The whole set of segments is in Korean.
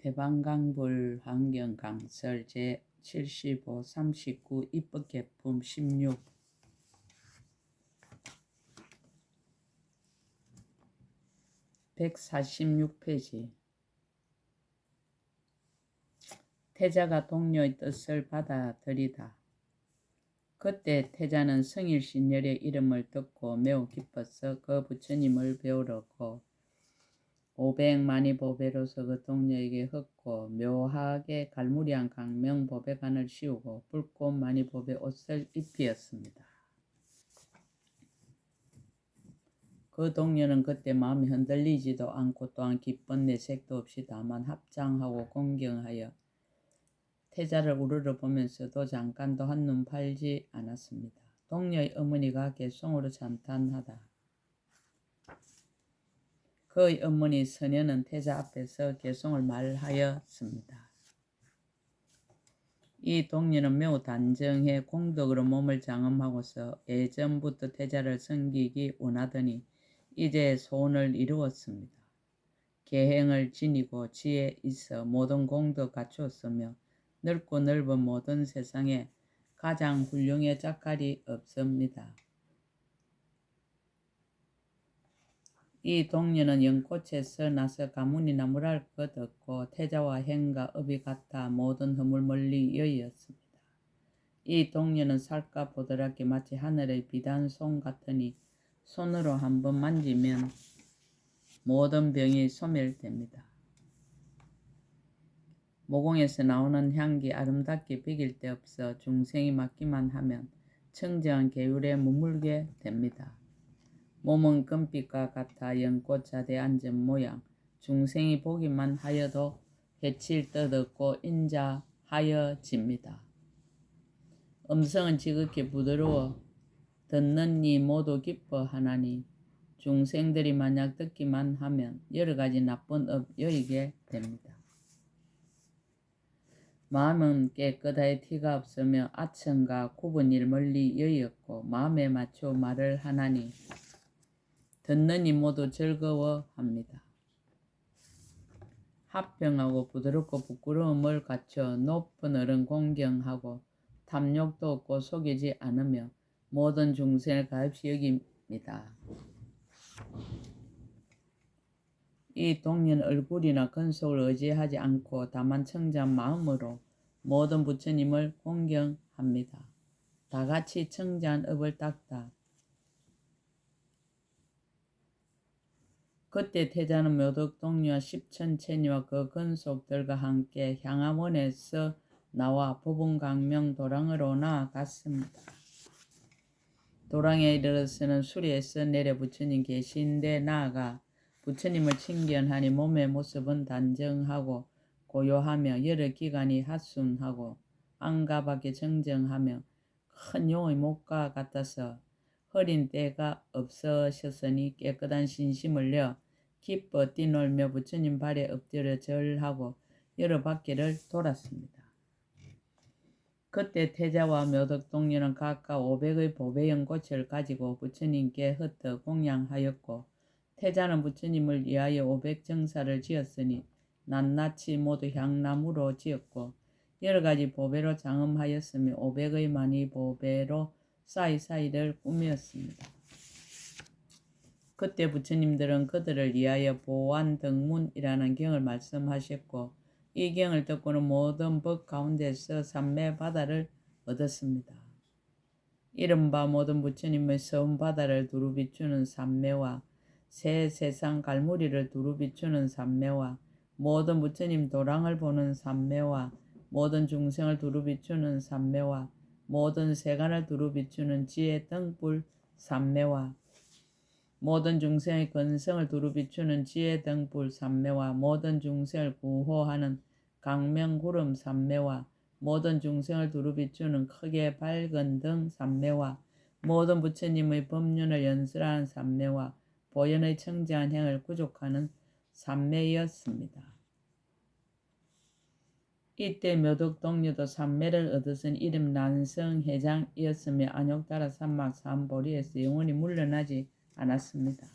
대방강불 환경강설 제75 39 입법개품 16 146페이지. 태자가 동료의 뜻을 받아들이다. 그때 태자는 성일신열의 이름을 듣고 매우 기뻐서 그 부처님을 배우려고 500만이보배로서 그 동료에게 흙고 묘하게 갈무리한 강명보배관을 씌우고 붉고 만이보배 옷을 입히었습니다. 그 동료는 그때 마음이 흔들리지도 않고 또한 기쁜 내색도 없이 다만 합장하고 공경하여 태자를 우르르 보면서도 잠깐도 한눈 팔지 않았습니다. 동료의 어머니가 개송으로 찬탄하다. 그의 어머니 선녀는 태자 앞에서 개송을 말하였습니다. 이 동료는 매우 단정해 공덕으로 몸을 장엄하고서 예전부터 태자를 섬기기 원하더니 이제 소원을 이루었습니다. 계행을 지니고 지혜 있어 모든 공덕 갖추었으며 넓고 넓은 모든 세상에 가장 훌륭의 작갈이 없습니다. 이 동료는 연꽃에서 나서 가문이나 물할 것 없고 태자와 행과 업이 같아 모든 허물 멀리 여의었습니다. 이 동료는 살까 보드랍게 마치 하늘의 비단 송 같으니 손으로 한번 만지면 모든 병이 소멸됩니다. 모공에서 나오는 향기 아름답게 비길 데 없어 중생이 맡기만 하면 청정한 계율에 머물게 됩니다. 몸은 금빛과 같아 연꽃 자대에 앉은 모양, 중생이 보기만 하여도 해칠 듯 없고 인자하여집니다. 음성은 지극히 부드러워 듣는 이 모두 기뻐하나니 중생들이 만약 듣기만 하면 여러 가지 나쁜 업 여의게 됩니다. 마음은 깨끗하게 티가 없으며 아첨과 구분일 멀리 여의었고 마음에 맞춰 말을 하나니 듣는 이 모두 즐거워합니다. 합평하고 부드럽고 부끄러움을 갖춰 높은 어른 공경하고 탐욕도 없고 속이지 않으며 모든 중생을 가엾이 여깁니다. 이 동료는 얼굴이나 근속을 의지하지 않고 다만 청자한 마음으로 모든 부처님을 공경합니다. 다같이 청자한 업을 닦다. 그때 태자는 묘덕 동료와 십천체니와 그 근속들과 함께 향화원에서 나와 부분강명 도랑으로 나아갔습니다. 도랑에 이르러서는 수리에서 내려 부처님 계신데 나아가 부처님을 친견하니 몸의 모습은 단정하고 고요하며 여러 기관이 하순하고 안가밖에 정정하며 큰 용의 목과 같아서 허린 때가 없으셨으니 깨끗한 신심을 내어 기뻐 뛰놀며 부처님 발에 엎드려 절하고 여러 바퀴를 돌았습니다. 그때 태자와 묘덕 동료는 각각 500의 보배연 꽃을 가지고 부처님께 흩어 공양하였고 태자는 부처님을 위하여 500정사를 지었으니 낱낱이 모두 향나무로 지었고 여러 가지 보배로 장엄하였으며 500의 많이 보배로 사이사이를 꾸몄습니다. 그때 부처님들은 그들을 위하여 보완등문이라는 경을 말씀하셨고 이 경을 듣고는 모든 법 가운데서 삼매바다를 얻었습니다. 이른바 모든 부처님의 서운바다를 두루 비추는 삼매와 새 세상 갈무리를 두루 비추는 삼매와 모든 부처님 도랑을 보는 삼매와 모든 중생을 두루 비추는 삼매와 모든 세간을 두루 비추는 지혜 등불 삼매와 모든 중생의 근성을 두루 비추는 지혜 등불 삼매와 모든 중생을 구호하는 강명구름 삼매와 모든 중생을 두루 비추는 크게 밝은 등 삼매와 모든 부처님의 법륜을 연설하는 삼매와 보현의 청정한 행을 구족하는 삼매였습니다. 이때 묘덕 동료도 삼매를 얻어선 이름 난성회장이었으며 안욕따라 산막 삼보리에서 영원히 물러나지 않았습니다.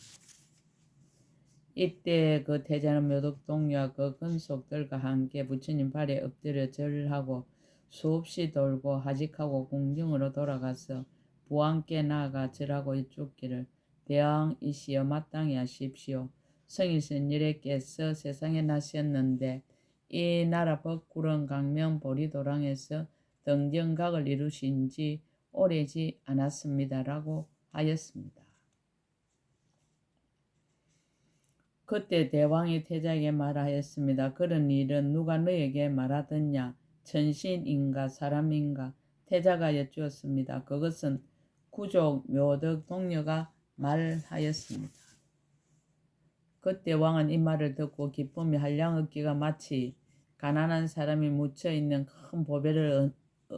이때 그 태자는 묘덕동녀와 그 근속들과 함께 부처님 발에 엎드려 절하고 수없이 돌고 하직하고 궁중으로 돌아가서 부왕께 나아가 절하고 일축기를 대왕이시여 마땅히 하십시오. 성일선 이래께서 세상에 나셨는데 이 나라 법구른 강명 보리도랑에서 등정각을 이루신 지 오래지 않았습니다라고 하였습니다. 그때 대왕이 태자에게 말하였습니다. 그런 일은 누가 너에게 말하더냐? 천신인가 사람인가? 태자가 여쭈었습니다. 그것은 구족 묘덕 동녀가 말하였습니다. 그때 왕은 이 말을 듣고 기쁨이 한량없기가 마치 가난한 사람이 묻혀있는 큰 보배를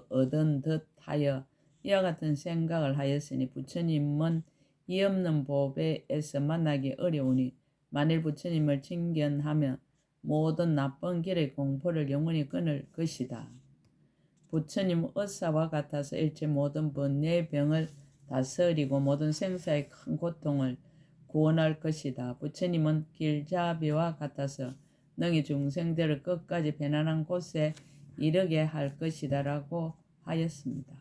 얻은 듯하여 이와 같은 생각을 하였으니 부처님은 이 없는 보배에서 만나기 어려우니 만일 부처님을 칭견하면 모든 나쁜 길의 공포를 영원히 끊을 것이다. 부처님 의사와 같아서 일체 모든 번뇌의 병을 다스리고 모든 생사의 큰 고통을 구원할 것이다. 부처님은 길잡이와 같아서 능히 중생들을 끝까지 편안한 곳에 이르게 할 것이다 라고 하였습니다.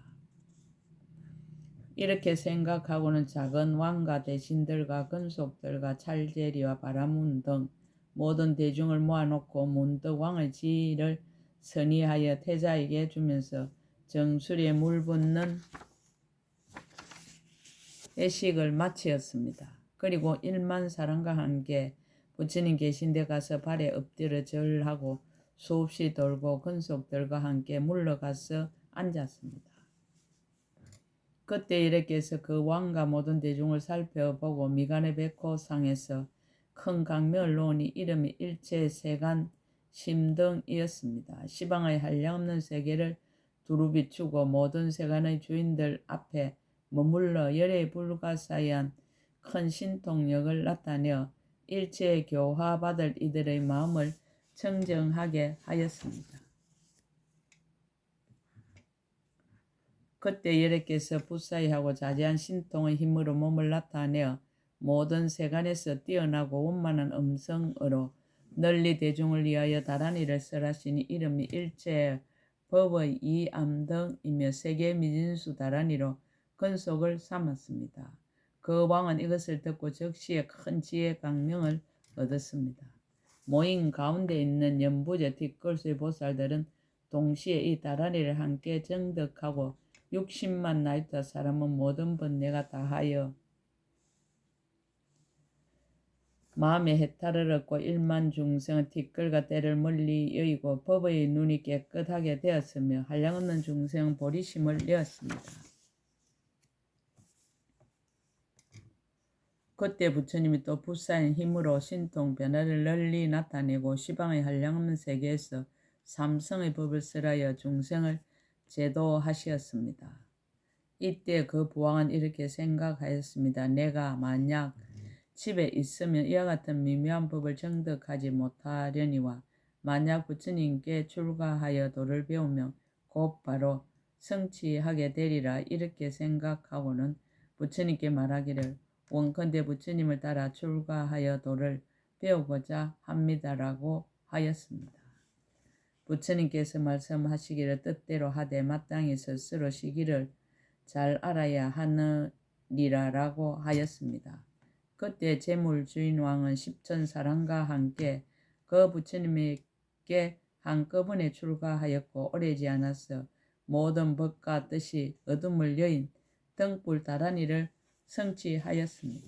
이렇게 생각하고는 작은 왕과 대신들과 근속들과 찰제리와 바라문 등 모든 대중을 모아놓고 문득 왕의 지위를 선의하여 태자에게 주면서 정수리에 물 붓는 예식을 마치었습니다. 그리고 1만 사람과 함께 부처님 계신 데 가서 발에 엎드려 절하고 수없이 돌고 근속들과 함께 물러가서 앉았습니다. 그때 이래께서 그 왕과 모든 대중을 살펴보고 미간에 뵙고 상에서 큰 강명을 놓으니 이름이 일체 세간 심등이었습니다. 시방의 한량없는 세계를 두루 비추고 모든 세간의 주인들 앞에 머물러 열의 불가사의한 큰 신통력을 나타내어 일체의 교화받을 이들의 마음을 청정하게 하였습니다. 그때 여래께서 부사이하고 자제한 신통의 힘으로 몸을 나타내어 모든 세간에서 뛰어나고 원만한 음성으로 널리 대중을 위하여 다란이를 설하시니 이름이 일체의 법의 이암등이며 세계 미진수 다란이로 근속을 삼았습니다. 그 왕은 이것을 듣고 즉시에 큰 지혜 강명을 얻었습니다. 모인 가운데 있는 연부제 뒷걸수의 보살들은 동시에 이 다란이를 함께 정득하고 60만 나이다 사람은 모든 번뇌가 다하여 마음의 해탈을 얻고 1만 중생은 뒷걸과 때를 멀리 여의고 법의 눈이 깨끗하게 되었으며 한량없는 중생은 보리심을 내었습니다. 그때 부처님이 또 부사인 힘으로 신통 변화를 널리 나타내고 시방의 한량없는 세계에서 삼성의 법을 설하여 중생을 제도하시었습니다. 이때 그 부왕은 이렇게 생각하였습니다. 내가 만약 집에 있으면 이와 같은 미묘한 법을 정득하지 못하려니와 만약 부처님께 출가하여 도를 배우며 곧바로 성취하게 되리라 이렇게 생각하고는 부처님께 말하기를 원컨대 부처님을 따라 출가하여 도를 배우고자 합니다라고 하였습니다. 부처님께서 말씀하시기를 뜻대로 하되 마땅히 스스로 시기를 잘 알아야 하느니라라고 하였습니다. 그때 재물주인왕은 10천 사람과 함께 그 부처님에게 한꺼번에 출가하였고 오래지 않아서 모든 법과 뜻이 어둠을 여인 등불 다란이를 성취하였습니다.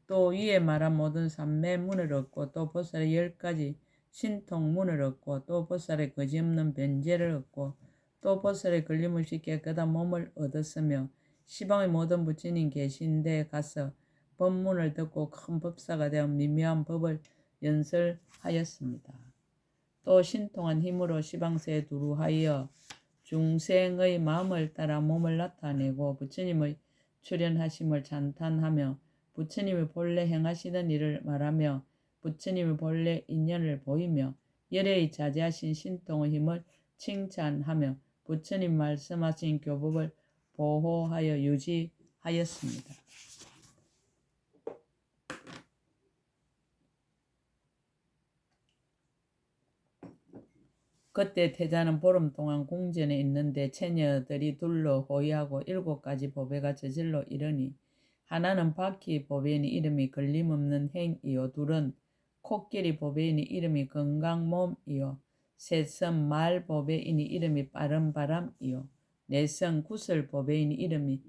또 위에 말한 모든 삼매문을 얻고 또 보살의 10가지 신통문을 얻고 또 보살의 거짓없는 변제를 얻고 또 보살의 걸림없이 깨끗한 몸을 얻었으며 시방의 모든 부처님 계신 데 가서 법문을 듣고 큰 법사가 되어 미묘한 법을 연설하였습니다. 또 신통한 힘으로 시방세에 두루하여 중생의 마음을 따라 몸을 나타내고 부처님의 출현하심을 찬탄하며 부처님이 본래 행하시던 일을 말하며 부처님이 본래 인연을 보이며 열애의 자제하신 신통의 힘을 칭찬하며 부처님 말씀하신 교법을 보호하여 유지하였습니다. 그때 태자는 보름 동안 궁전에 있는데 처녀들이 둘러 호위하고 7가지 보배가 저절로 이르니 하나는 바퀴 보배이니 이름이 걸림없는 행이요 둘은 코끼리 보배이니 이름이 건강몸이요 셋은 말 보배이니 이름이 빠른 바람이요 넷은 구슬 보배이니 이름이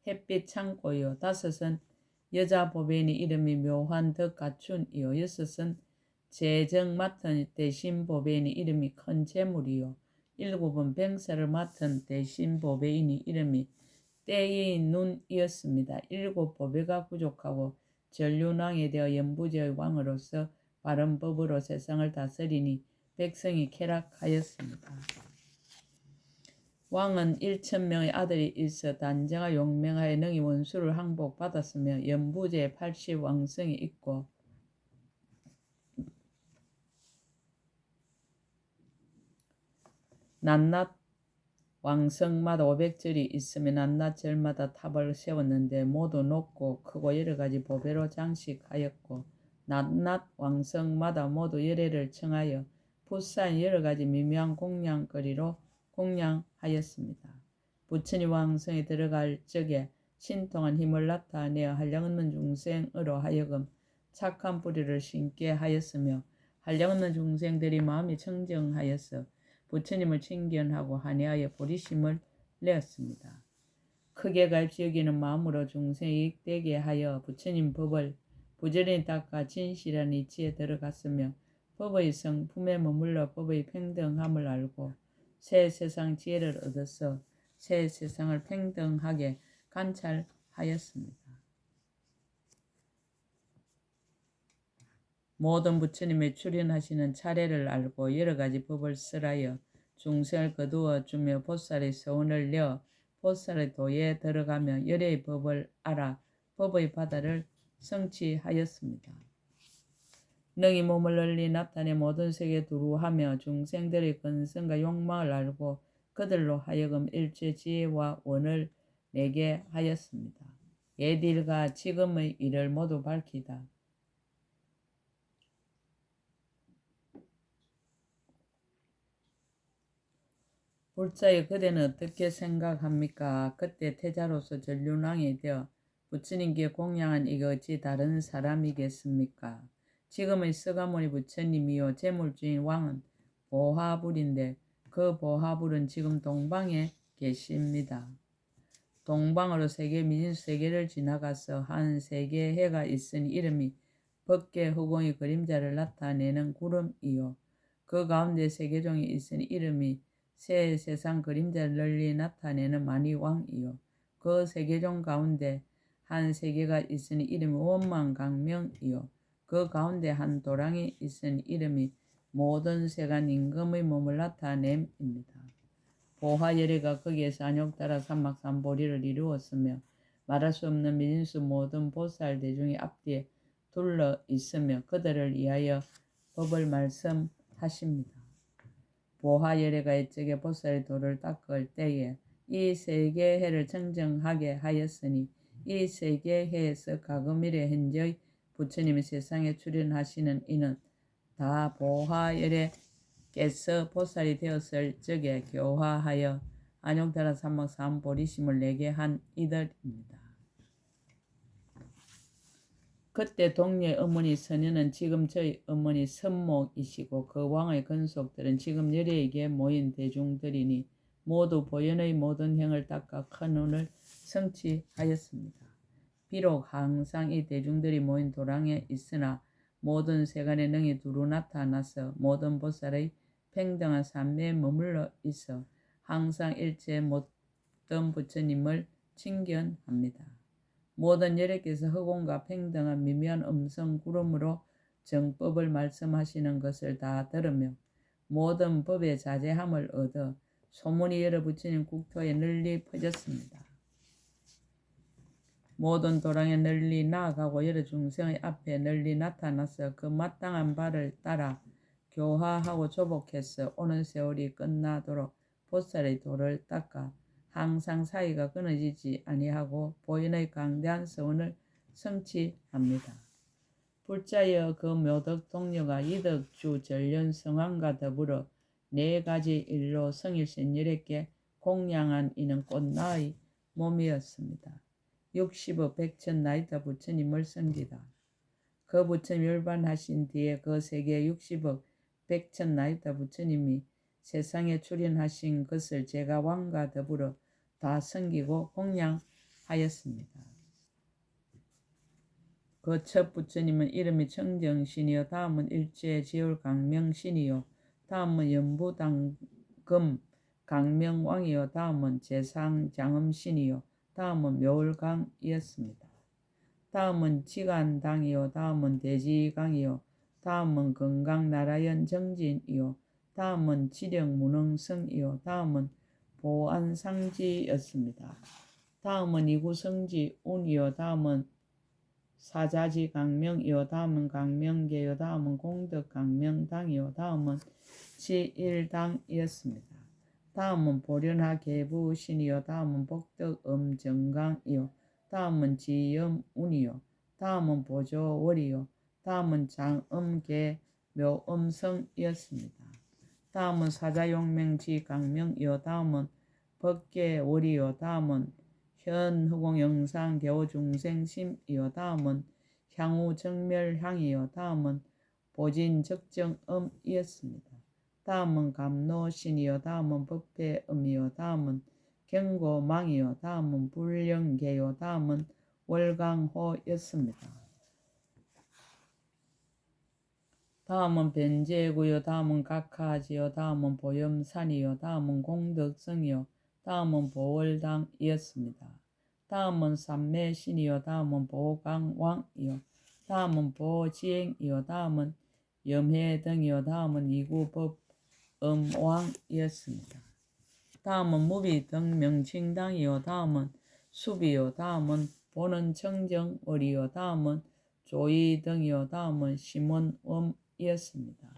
햇빛 창고이요 다섯은 여자 보배이니 이름이 묘한 덕 갖춘이요 여섯은 재정 맡은 대신 보배인이 이름이 큰 재물이요 7은 병사를 맡은 대신 보배인이 이름이 때의 눈이었습니다. 7보배가 부족하고 전륜왕이 되어 연부제의 왕으로서 바른 법으로 세상을 다스리니 백성이 쾌락하였습니다. 왕은 1,000명의 아들이 있어 단정하 용맹하여 능히 원수를 항복받았으며 연부제에 80왕성이 있고 낱낱 왕성마다 500절이 있으며 낱낱 절마다 탑을 세웠는데 모두 높고 크고 여러가지 보배로 장식하였고 낱낱 왕성마다 모두 열애를 청하여 풋사인 여러가지 미묘한 공양거리로 공양하였습니다. 부처님 왕성에 들어갈 적에 신통한 힘을 나타내어 한량없는 중생으로 하여금 착한 뿌리를 심게 하였으며 한량없는 중생들이 마음이 청정하였어 부처님을 친견하고 한해하여 보리심을 내었습니다. 크게 가입시 여기는 마음으로 중생이 이익되게 하여 부처님 법을 부지런히 닦아 진실한 이치에 들어갔으며 법의 성품에 머물러 법의 평등함을 알고 새 세상 지혜를 얻어서 새 세상을 평등하게 관찰하였습니다. 모든 부처님의 출현하시는 차례를 알고 여러가지 법을 쓰라여 중생을 거두어 주며 보살의 서원을 내어 보살의 도에 들어가며 열애의 법을 알아 법의 바다를 성취하였습니다. 능히 몸을 널리 나타내 모든 세계에 두루하며 중생들의 근성과 욕망을 알고 그들로 하여금 일체 지혜와 원을 내게 하였습니다. 옛일과 지금의 일을 모두 밝히다. 불자여 그대는 어떻게 생각합니까? 그때 태자로서 전륜왕이 되어 부처님께 공양한 이가 어찌 다른 사람이겠습니까? 지금의 서가모니 부처님이요 재물주인 왕은 보화불인데 그 보화불은 지금 동방에 계십니다. 동방으로 세계 미진수 세계를 지나가서 한 세계의 해가 있으니 이름이 법계 허공의 그림자를 나타내는 구름이요 그 가운데 세계종이 있으니 이름이 새 세상 그림자를 널리 나타내는 만이왕이요 그 세계종 가운데 한 세계가 있으니 이름이 원만강명이요 그 가운데 한 도랑이 있으니 이름이 모든 세간 임금의 몸을 나타냄입니다. 보화열애가 거기에서 안욕따라 삼막삼보리를 이루었으며 말할 수 없는 미진수 모든 보살 대중이 앞뒤에 둘러 있으며 그들을 위하여 법을 말씀하십니다. 보화열애가 이쪽에 보살의 도를 닦을 때에 이 세계해를 청정하게 하였으니 이 세계해에서 가금일의 현재의 부처님이 세상에 출현하시는 이는 다 보화열애께서 보살이 되었을 적에 교화하여 안욕따라 삼막삼보리심을 내게 한 이들입니다. 그때 동료의 어머니 선녀는 지금 저희 어머니 선목이시고 그 왕의 건속들은 지금 열애에게 모인 대중들이니 모두 보현의 모든 행을 닦아 큰 운을 성취하였습니다. 비록 항상 이 대중들이 모인 도랑에 있으나 모든 세간에 능히 두루 나타나서 모든 보살의 평등한 삶에 머물러 있어 항상 일체 모든 부처님을 칭견합니다. 모든 열애께서 허공과 평등한 미묘한 음성 구름으로 정법을 말씀하시는 것을 다 들으며 모든 법의 자제함을 얻어 소문이 여러 부처님 국토에 널리 퍼졌습니다. 모든 도랑에 널리 나아가고 여러 중생의 앞에 널리 나타나서 그 마땅한 바를 따라 교화하고 조복해서 오는 세월이 끝나도록 보살의 도를 닦아 항상 사이가 끊어지지 아니하고 보현의 강대한 서원을 성취합니다. 불자여 그 묘덕 동료가 이덕주 전련 성왕과 더불어 4가지 일로 성일신 11개 공양한 이는 꽃나의 몸이었습니다. 60억 백천 나이다 부처님을 섬기다. 그 부처님 율반하신 뒤에 그 세계 60억 백천 나이다 부처님이 세상에 출현하신 것을 제가 왕과 더불어 다 섬기고 공양하였습니다. 그 첫 부처님은 이름이 청정신이요, 다음은 일제 지울 강명신이요, 다음은 연부당금 강명왕이요, 다음은 제상장엄신이요, 다음은 묘울강이었습니다. 다음은 지간당이요, 다음은 대지강이요, 다음은 건강나라연 정진이요, 다음은 지령무능성이요, 다음은 보안상지였습니다. 다음은 이구성지 운이요, 다음은 사자지 강명이요, 다음은 강명계요, 다음은 공덕 강명당이요, 다음은 지일당이었습니다. 다음은 보련하 계부신이요, 다음은 복덕 음정강이요, 다음은 지염운이요, 다음은 보조월이요, 다음은 장음계 묘음성이었습니다. 다음은 사자용명지 강명이요, 다음은 법계월이요, 다음은 현후공영상 개호중생심이요, 다음은 향후정멸향이요, 다음은 보진적정음이었습니다. 다음은 감노신이요, 다음은 법배음이요, 다음은 경고망이요, 다음은 불령계요, 다음은 월강호였습니다. 다음은 변제구요, 다음은 각하지요, 다음은 보염산이요, 다음은 공덕성이요, 다음은 보월당이었습니다. 다음은 삼매신이요, 다음은 보강왕이요, 다음은 보지행이요, 다음은 염해등이요, 다음은 이구법음왕이었습니다. 다음은 무비등명칭당이요, 다음은 수비요, 다음은 보는청정월이요, 다음은 조이등이요, 다음은 심원엄이었습니다.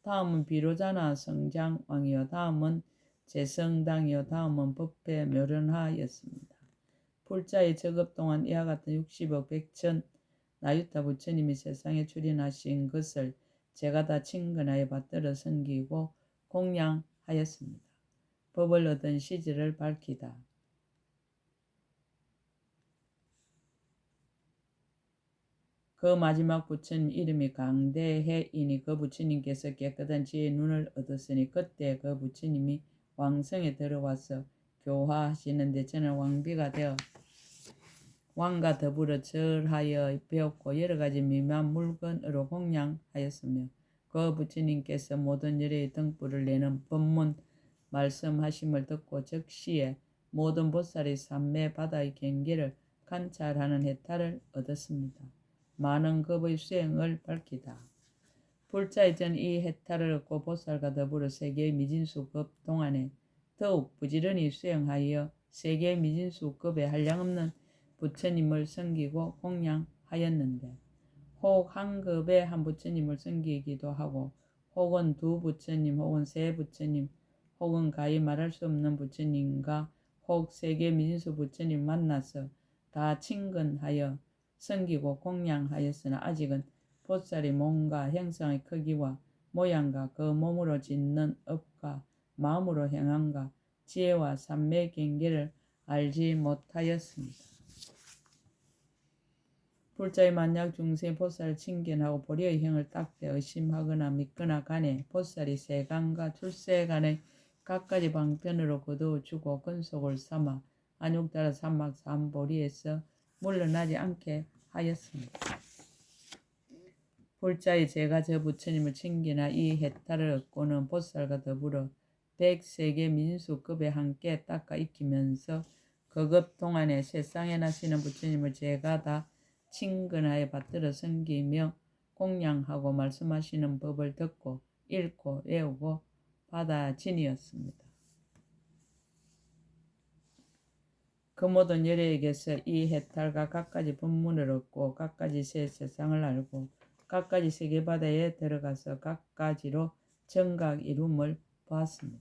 다음은 비로자나 성장왕이요, 다음은 재성당이요, 다음은 법회묘련하였습니다. 불자의 적업 동안 이와 같은 60억 백천 나유타 부처님이 세상에 출현하신 것을 제가 다 친근하여 받들어 섬기고 공양하였습니다. 법을 얻은 시절을 밝히다. 그 마지막 부처님 이름이 강대해이니 그 부처님께서 깨끗한 지혜의 눈을 얻었으니 그때 그 부처님이 왕성에 들어와서 교화하시는데 저는 왕비가 되어 왕과 더불어 절하여 배웠고 여러 가지 미묘한 물건으로 공양하였으며 그 부처님께서 모든 열의 등불을 내는 법문 말씀하심을 듣고 즉시에 모든 보살이 삼매 바다의 경계를 관찰하는 해탈을 얻었습니다. 많은 급의 수행을 밝히다. 불자의 전 이 해탈을 얻고 보살과 더불어 세계의 미진수급 동안에 더욱 부지런히 수행하여 세계의 미진수급에 한량없는 부처님을 섬기고 공양하였는데 혹 한 급의 한 부처님을 섬기기도 하고 혹은 두 부처님 혹은 세 부처님 혹은 가히 말할 수 없는 부처님과 혹 세계 미진수 부처님 만나서 다 친근하여 섬기고 공양하였으나 아직은 보살이 몸과 형상의 크기와 모양과 그 몸으로 짓는 업과 마음으로 행함과 지혜와 삼매 경계를 알지 못하였습니다. 불자의 만약 중생 보살을 친견하고 보리의 형을 딱대 의심하거나 믿거나 간에 보살이 세간과 출세간의 각가지 방편으로 거두어주고 근속을 삼아 안욕따라 삼막 삼보리에서 물러나지 않게 하였습니다. 불자의 제가 저 부처님을 친견하 이 해탈을 얻고는 보살과 더불어 100세계 민수급에 함께 닦아 익히면서 그 급 동안에 세상에 나시는 부처님을 제가 다 친근하여 받들어 섬기며 공양하고 말씀하시는 법을 듣고 읽고 외우고 받아지니었습니다. 그 모든 열애에게서 이 해탈과 각가지 법문을 얻고 각가지 새 세상을 알고 각가지 세계바다에 들어가서 각가지로 정각 이룸을 보았습니다.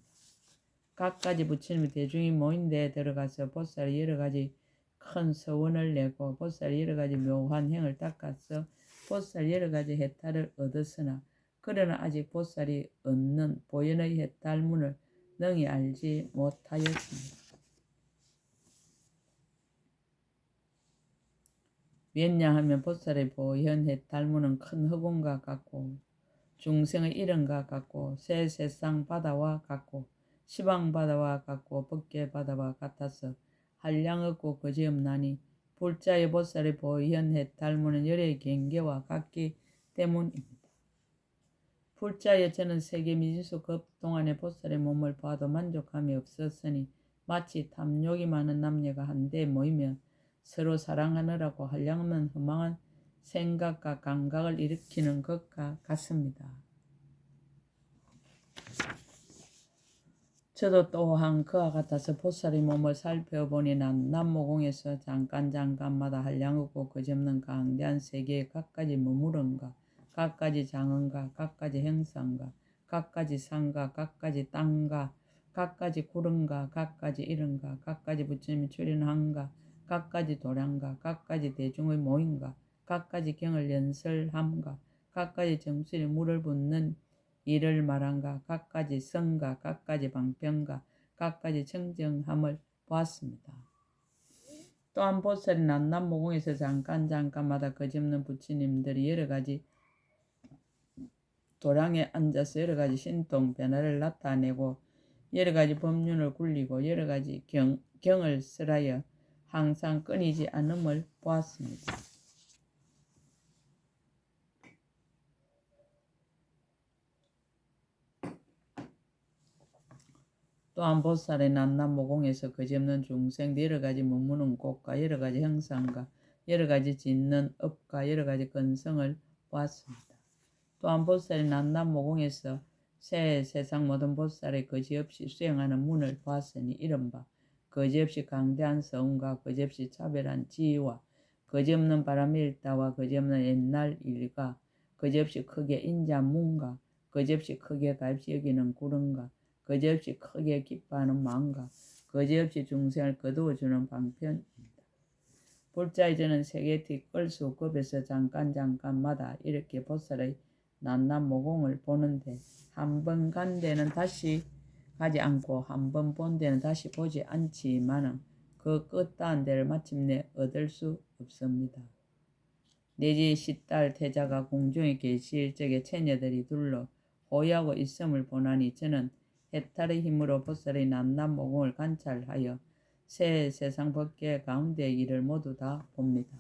각가지 부처님의 대중이 모인 데에 들어가서 보살이 여러가지 큰 서원을 내고 보살이 여러가지 묘한 행을 닦아서 보살 여러가지 해탈을 얻었으나 그러나 아직 보살이 얻는 보현의 해탈문을 능히 알지 못하였습니다. 왜냐하면 보살의 보현 해탈문은 큰 허공과 같고 중생의 이름과 같고 새 세상 바다와 같고 시방 바다와 같고 법계 바다와 같아서 한량 없고 거지없나니 불자의 보살의 보현 해탈문은 열의 경계와 같기 때문입니다. 불자의 저는 세계 미진수 급동안의 보살의 몸을 봐도 만족함이 없었으니 마치 탐욕이 많은 남녀가 한데 모이면 서로 사랑하느라고 한량없는 허망한 생각과 감각을 일으키는 것과 같습니다. 저도 또한 그와 같아서 보살의 몸을 살펴보니 남모공에서 잠깐마다 한량없고 거짓없는 강대한 세계에 각가지 머무른가, 각가지 장언가, 각가지 형상가, 각가지 산가, 각가지 땅가, 각가지 구름가, 각가지 이른가, 각가지 부처님이 출연한가, 각가지 도량가, 각가지 대중의 모임가, 각가지 경을 연설함가, 각가지 정수리 물을 붓는 이를 말한가, 각가지 성가, 각가지 방편가, 각가지 청정함을 보았습니다. 또한 보살이 남모공에서 잠깐마다 거짓없는 부처님들이 여러가지 도량에 앉아서 여러가지 신통 변화를 나타내고 여러가지 법륜을 굴리고 여러가지 경을 설하여 항상 끊이지 않음을 보았습니다. 또한 보살의 남모공에서 거짓없는 중생 여러가지 머무는 곳과 여러가지 형상과 여러가지 짓는 업과 여러가지 건성을 보았습니다. 또한 보살의 남모공에서 새 세상 모든 보살의 거지없이 수행하는 문을 보았으니 이른바 거지없이 강대한 성과 거지없이 차별한 지위와 거지없는 바람의 일다와 거지없는 옛날 일과 거지없이 크게 인자문과 거지없이 크게 갈시 여기는 구름과 거지없이 크게 기뻐하는 마음과 거지없이 중생을 거두어주는 방편입니다. 불자의 저는 세계 뒷걸수 급에서 잠깐마다 이렇게 보살의 남모공을 보는데 한 번 간 데는 다시 가지 않고 한 번 본 데는 다시 보지 않지만은 그 끝다한 데를 마침내 얻을 수 없습니다. 내지 시딸 태자가 공중에 계실 적에 처녀들이 둘러 호위하고 있음을 보나니 저는 해탈의 힘으로 보살의 남모공을 관찰하여 새 세상 법계 가운데의 일을 모두 다 봅니다.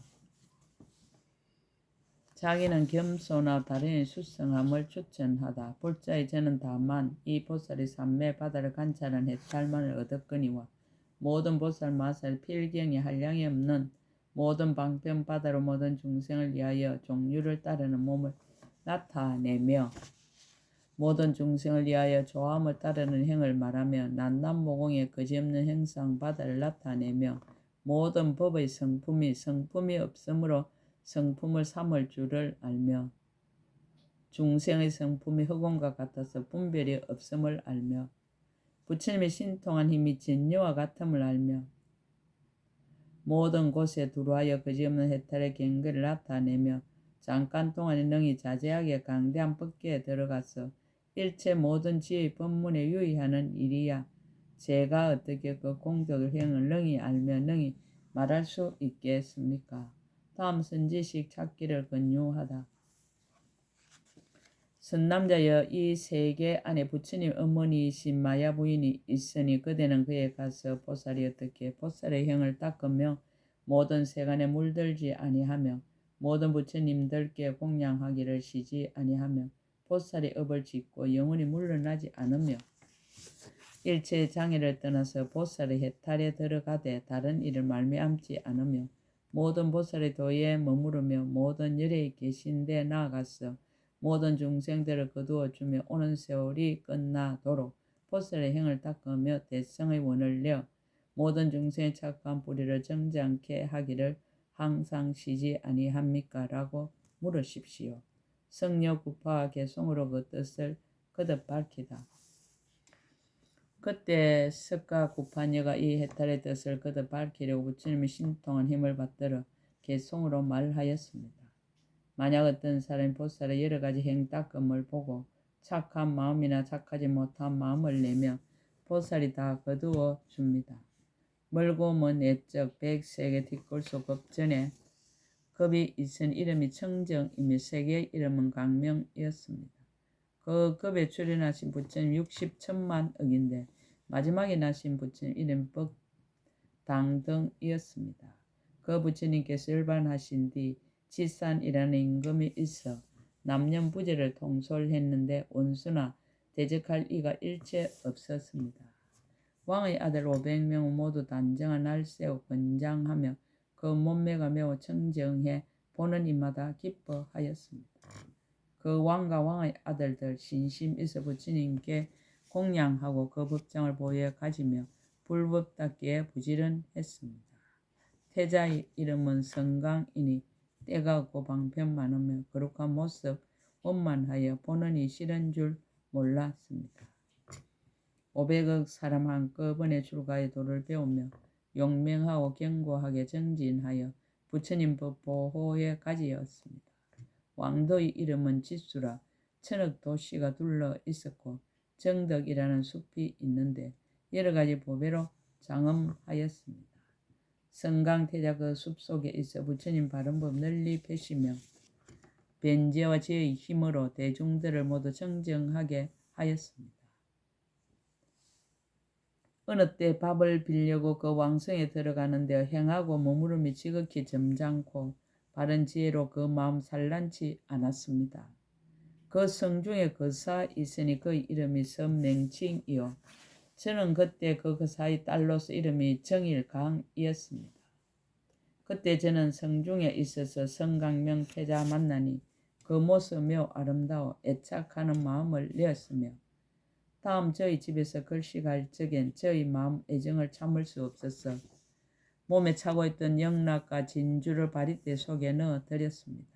자기는 겸손하 다른의 수성함을 추천하다. 불자의 저는 다만 이 보살의 삼매 바다를 관찰한 해탈만을 얻었거니와 모든 보살 마살 필경이 한량이 없는 모든 방편 바다로 모든 중생을 위하여 종류를 따르는 몸을 나타내며 모든 중생을 위하여 조함을 따르는 행을 말하며 남모공의 거지없는 형상 바다를 나타내며 모든 법의 성품이 없으므로 성품을 삼을 줄을 알며 중생의 성품이 허공과 같아서 분별이 없음을 알며 부처님의 신통한 힘이 진리와 같음을 알며 모든 곳에 두루하여 거지없는 해탈의 경계를 나타내며 잠깐 동안에 능히 자제하게 강대한 법계에 들어가서 일체 모든 지의 법문에 유의하는 일이야 제가 어떻게 그 공덕을 행을 능히 알며 능히 말할 수 있겠습니까? 다음 선지식 찾기를 권유하다. 선남자여 이 세계 안에 부처님 어머니이신 마야 부인이 있으니 그대는 그에 가서 보살이 어떻게 보살의 형을 닦으며 모든 세간에 물들지 아니하며 모든 부처님들께 공양하기를 쉬지 아니하며 보살의 업을 짓고 영원히 물러나지 않으며 일체의 장애를 떠나서 보살의 해탈에 들어가되 다른 일을 말미암지 않으며 모든 보살의 도에 머무르며 모든 열에 계신 데 나아가서 모든 중생들을 거두어주며 오는 세월이 끝나도록 보살의 행을 닦으며 대성의 원을 내어 모든 중생의 착한 뿌리를 정지않게 하기를 항상 쉬지 아니합니까? 라고 물으십시오. 성녀 구파 개송으로 그 뜻을 거듭 밝히다. 그때 석가 구파녀가 이 해탈의 뜻을 거듭 밝히려고 부처님의 신통한 힘을 받들어 개송으로 말하였습니다. 만약 어떤 사람이 보살의 여러 가지 행닦음을 보고 착한 마음이나 착하지 못한 마음을 내며 보살이 다 거두어 줍니다. 멀고 먼 옛적 백세계 뒷골수 급전에 급이 있은 이름이 청정이며 세계의 이름은 강명이었습니다. 그 급에 출현하신 부처님 60천만억인데 마지막에 나신 부처님 이름 법당등이었습니다. 그 부처님께서 열반하신 뒤 지산이라는 임금이 있어 남녀부재를 통솔했는데 원수나 대적할 이가 일체 없었습니다. 왕의 아들 500명은 모두 단정한 날새우 건장하며 그 몸매가 매우 청정해 보는 이마다 기뻐하였습니다. 그 왕과 왕의 아들들 신심 있어 부처님께 공양하고 그 법장을 보여 가지며 불법답게 부지런했습니다. 태자의 이름은 성강이니 때가 없고 방편 많으며 거룩한 모습 원만하여 보는 이 싫은 줄 몰랐습니다. 500억 사람 한꺼번에 출가의 도를 배우며 용맹하고 견고하게 정진하여 부처님 법 보호에 가지었습니다. 왕도의 이름은 지수라 천억 도시가 둘러 있었고 정덕이라는 숲이 있는데 여러 가지 보배로 장엄하였습니다. 성강태자 그 숲속에 있어 부처님 바른법 널리 펴시며 변제와 지혜의 힘으로 대중들을 모두 정정하게 하였습니다. 어느 때 밥을 빌려고 그 왕성에 들어가는데 행하고 머무름이 지극히 점잖고 바른 지혜로 그 마음 산란치 않았습니다. 그 성중에 거사 있으니 그 이름이 선맹칭이요. 저는 그때 그 거사의 딸로서 이름이 정일강이었습니다. 그때 저는 성중에 있어서 성강명 태자 만나니 그 모습 매우 아름다워 애착하는 마음을 내었으며 다음 저희 집에서 글씨갈 적엔 저희 마음 애정을 참을 수 없어서 몸에 차고 있던 영락과 진주를 바리대 속에 넣어 드렸습니다.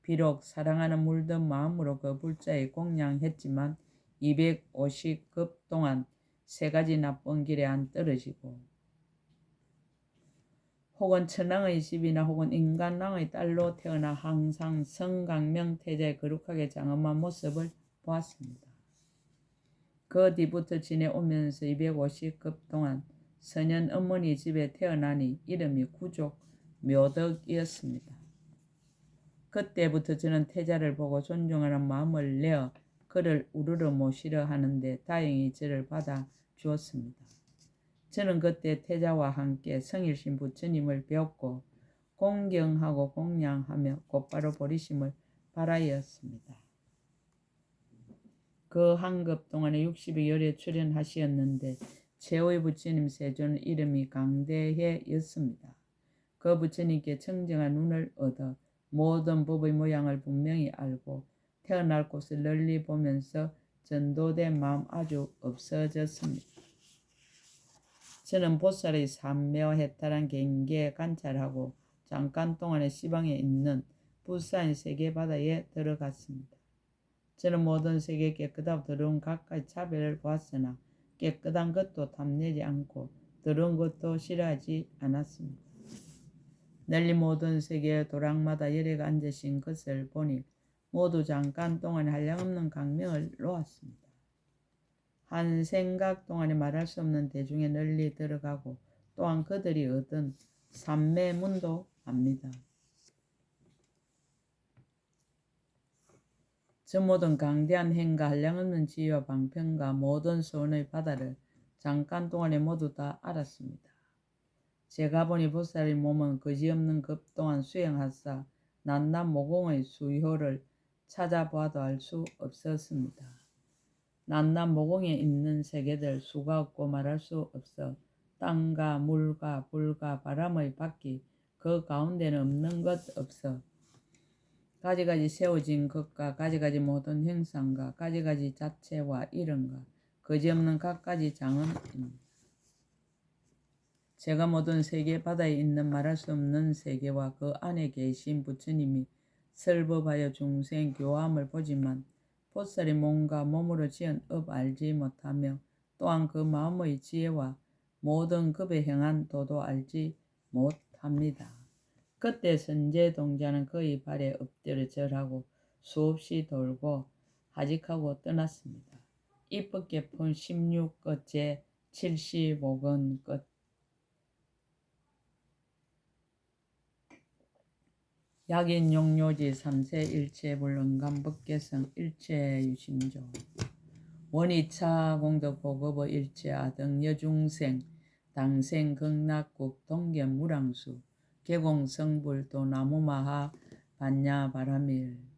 비록 사랑하는 물든 마음으로 그 불자에 공양했지만 250급 동안 세 가지 나쁜 길에 안 떨어지고 혹은 천왕의 집이나 혹은 인간왕의 딸로 태어나 항상 성강명 태자의 거룩하게 장엄한 모습을 보았습니다. 그 뒤부터 지내오면서 250급 동안 선현 어머니 집에 태어나니 이름이 구족 묘덕이었습니다. 그때부터 저는 태자를 보고 존중하는 마음을 내어 그를 우르르 모시려 하는데 다행히 저를 받아 주었습니다. 저는 그때 태자와 함께 성일신 부처님을 배웠고 공경하고 공양하며 곧바로 보리심을 바라였습니다. 그 한급 동안에 60여 열에 출연하시었는데 최후의 부처님 세존은 이름이 강대해였습니다. 그 부처님께 청정한 눈을 얻어 모든 법의 모양을 분명히 알고 태어날 곳을 널리 보면서 전도된 마음 아주 없어졌습니다. 저는 보살의 삼매와 해탈한 경계에 관찰하고 잠깐 동안에 시방에 있는 부산 세계바다에 들어갔습니다. 저는 모든 세계에 깨끗하고 더러운 각가지 차별을 보았으나 깨끗한 것도 탐내지 않고 더러운 것도 싫어하지 않았습니다. 널리 모든 세계의 도랑마다 열애가 앉으신 것을 보니 모두 잠깐 동안에 한량없는 강명을 놓았습니다. 한 생각 동안에 말할 수 없는 대중에 널리 들어가고 또한 그들이 얻은 삼매문도 압니다. 저 모든 강대한 행과 한량없는 지혜와 방편과 모든 소원의 바다를 잠깐 동안에 모두 다 알았습니다. 제가 보니 보살의 몸은 거지없는 급 동안 수행하사 낱낱 모공의 수효를 찾아보아도 알 수 없었습니다. 낱낱 모공에 있는 세계들 수가 없고 말할 수 없어 땅과 물과 불과 바람의 밖이 그 가운데는 없는 것 없어 가지가지 세워진 것과 가지가지 모든 형상과 가지가지 자체와 이름과 거지없는 갖가지 장엄입니다. 제가 모든 세계 바다에 있는 말할 수 없는 세계와 그 안에 계신 부처님이 설법하여 중생 교화함을 보지만 보살이 몸과 몸으로 지은 업 알지 못하며 또한 그 마음의 지혜와 모든 급에 행한 도도 알지 못합니다. 그때 선제동자는 그의 발에 엎드려 절하고 수없이 돌고 하직하고 떠났습니다. 입법개품 16것 제75권 끝. 약인용료지 3세 일체불능감 법개성 일체유심조 원이차 공덕보급의 일체아등 여중생 당생 극락국 동견무랑수 개공성불도 나무마하 반야바라밀